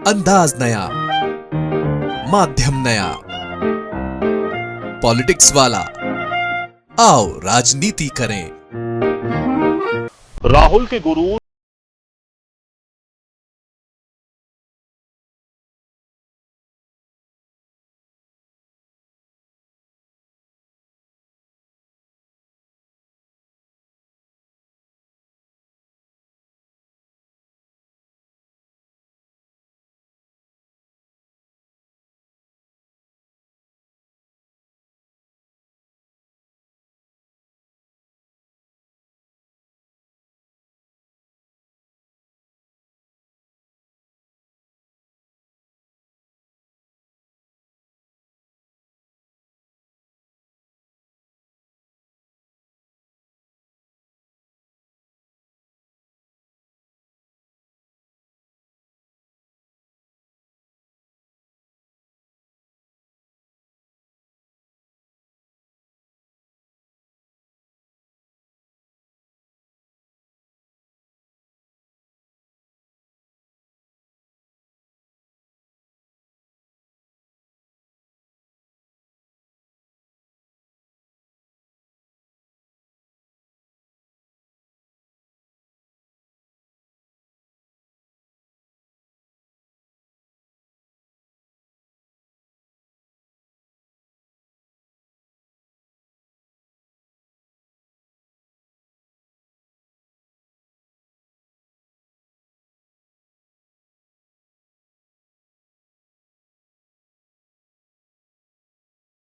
अंदाज नया, माध्यम नया, पॉलिटिक्स वाला। आओ राजनीति करें। राहुल के गुरु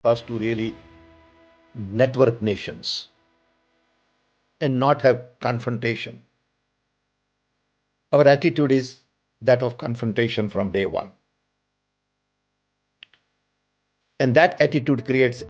us to really network nations and not have confrontation. Our attitude is that of confrontation from day one. And that attitude creates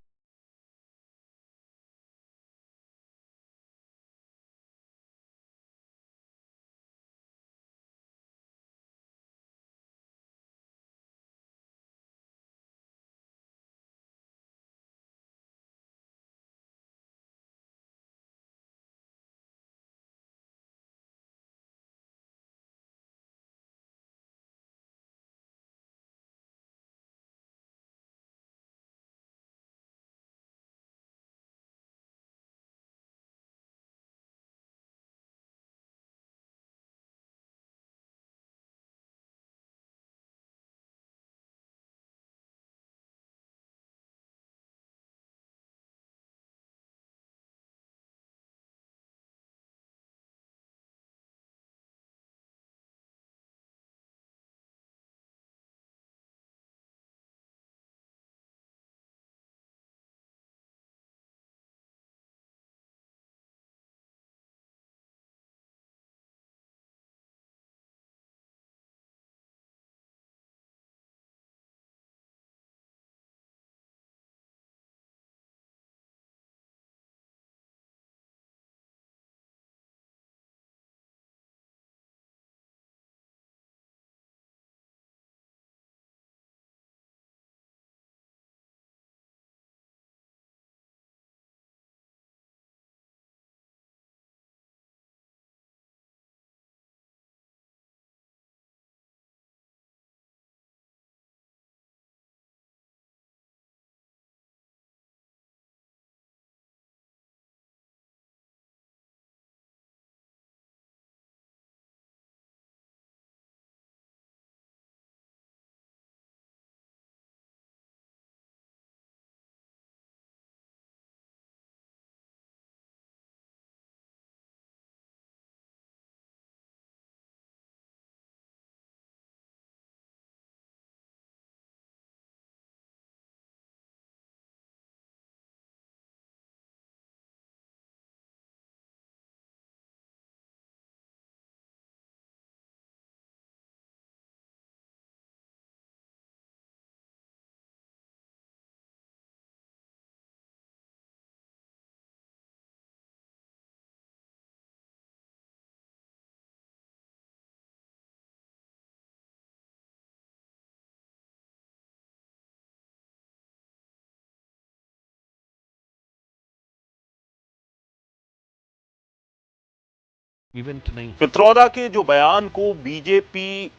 Pitroda के जो बयान को बीजेपी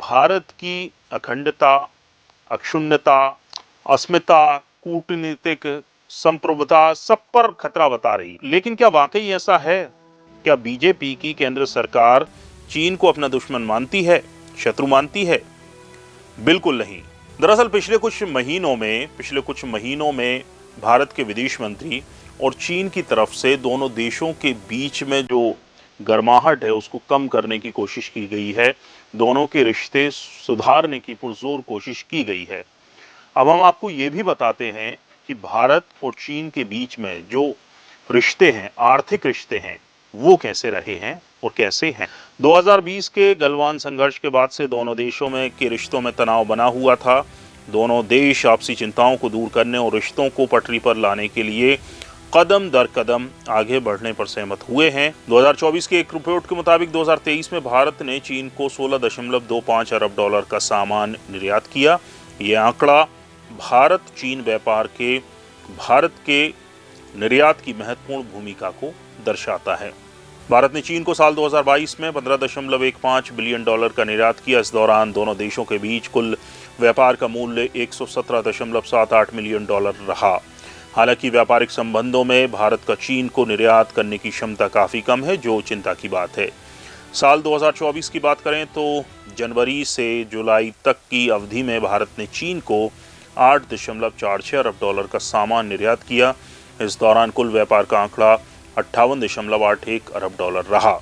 भारत की अखंडता, अक्षुण्णता, अस्मिता, कूटनीतिक संप्रभुता सब पर खतरा बता रही। लेकिन क्या वाकई ऐसा है? क्या बीजेपी की केंद्र सरकार चीन को अपना दुश्मन मानती है, शत्रु मानती है? बिल्कुल नहीं। दरअसल पिछले कुछ महीनों में भारत के विदेश मंत्री और चीन की तरफ से दोनों देशों के बीच में जो गर्माहट है उसको कम करने की कोशिश की गई है। दोनों के रिश्ते सुधारने की पुरजोर कोशिश की गई है। अब हम आपको ये भी बताते हैं कि भारत और चीन के बीच में जो रिश्ते हैं, आर्थिक रिश्ते हैं, वो कैसे रहे हैं और कैसे हैं। 2020 के गलवान संघर्ष के बाद से दोनों देशों में के रिश्तों में तनाव बना हुआ था। दोनों देश आपसी चिंताओं को दूर करने और रिश्तों को पटरी पर लाने के लिए कदम दर कदम आगे बढ़ने पर सहमत हुए हैं। 2024 के एक रिपोर्ट के मुताबिक 2023 में भारत ने चीन को $16.25 अरब का सामान निर्यात किया। ये आंकड़ा भारत चीन व्यापार के भारत के निर्यात की महत्वपूर्ण भूमिका को दर्शाता है। भारत ने चीन को साल 2022 में $15.15 बिलियन का निर्यात किया। इस दौरान दोनों देशों के बीच कुल व्यापार का मूल्य $117.78 मिलियन रहा। हालांकि व्यापारिक संबंधों में भारत का चीन को निर्यात करने की क्षमता काफ़ी कम है, जो चिंता की बात है। साल 2024 की बात करें तो जनवरी से जुलाई तक की अवधि में भारत ने चीन को $8.46 अरब का सामान निर्यात किया। इस दौरान कुल व्यापार का आंकड़ा $58.81 अरब रहा।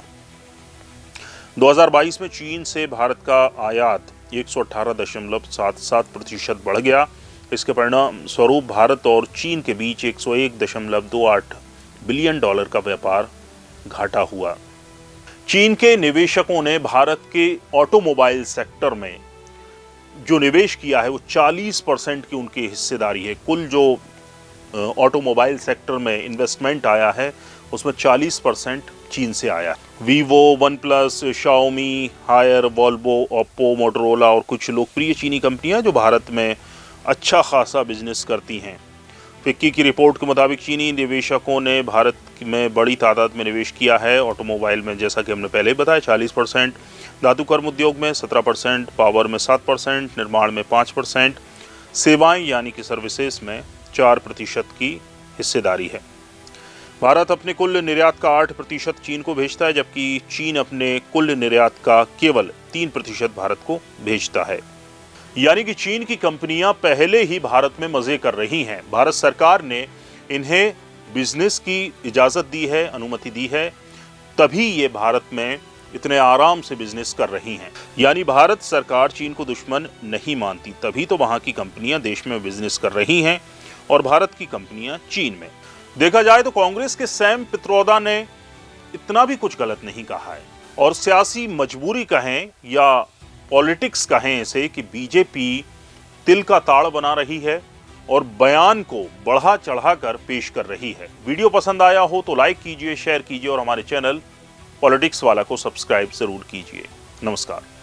2022 में चीन से भारत का आयात 118.77% बढ़ गया। इसके परिणाम स्वरूप भारत और चीन के बीच $101.28 बिलियन का व्यापार घाटा हुआ। चीन के निवेशकों ने भारत के ऑटोमोबाइल सेक्टर में जो निवेश किया है वो 40% की उनकी हिस्सेदारी है। कुल जो ऑटोमोबाइल सेक्टर में इन्वेस्टमेंट आया है उसमें 40% चीन से आया। Vivo, OnePlus, Xiaomi, Haier, Volvo, Oppo, Motorola और कुछ लोकप्रिय चीनी कंपनियां जो भारत में अच्छा खासा बिजनेस करती हैं। फिक्की की रिपोर्ट के मुताबिक चीनी निवेशकों ने भारत में बड़ी तादाद में निवेश किया है। ऑटोमोबाइल में जैसा कि हमने पहले बताया 40%, धातु कर्म उद्योग में 17%, पावर में 7%, निर्माण में 5%, सेवाएं यानी कि सर्विसेज में 4% की हिस्सेदारी है। भारत अपने कुल निर्यात का 8% चीन को भेजता है, जबकि चीन अपने कुल निर्यात का केवल 3% भारत को भेजता है। यानी कि चीन की कंपनियां पहले ही भारत में मजे कर रही हैं। भारत सरकार ने इन्हें बिजनेस की इजाजत दी है, अनुमति दी है, तभी ये भारत में इतने आराम से बिजनेस कर रही हैं। यानी भारत सरकार चीन को दुश्मन नहीं मानती, तभी तो वहां की कंपनियां देश में बिजनेस कर रही हैं और भारत की कंपनियां चीन में। देखा जाए तो कांग्रेस के सैम पित्रोदा ने इतना भी कुछ गलत नहीं कहा है, और सियासी मजबूरी कहें या पॉलिटिक्स कहें इसे कि बीजेपी तिल का ताड़ बना रही है और बयान को बढ़ा चढ़ाकर पेश कर रही है। वीडियो पसंद आया हो तो लाइक कीजिए, शेयर कीजिए और हमारे चैनल पॉलिटिक्स वाला को सब्सक्राइब जरूर कीजिए। नमस्कार।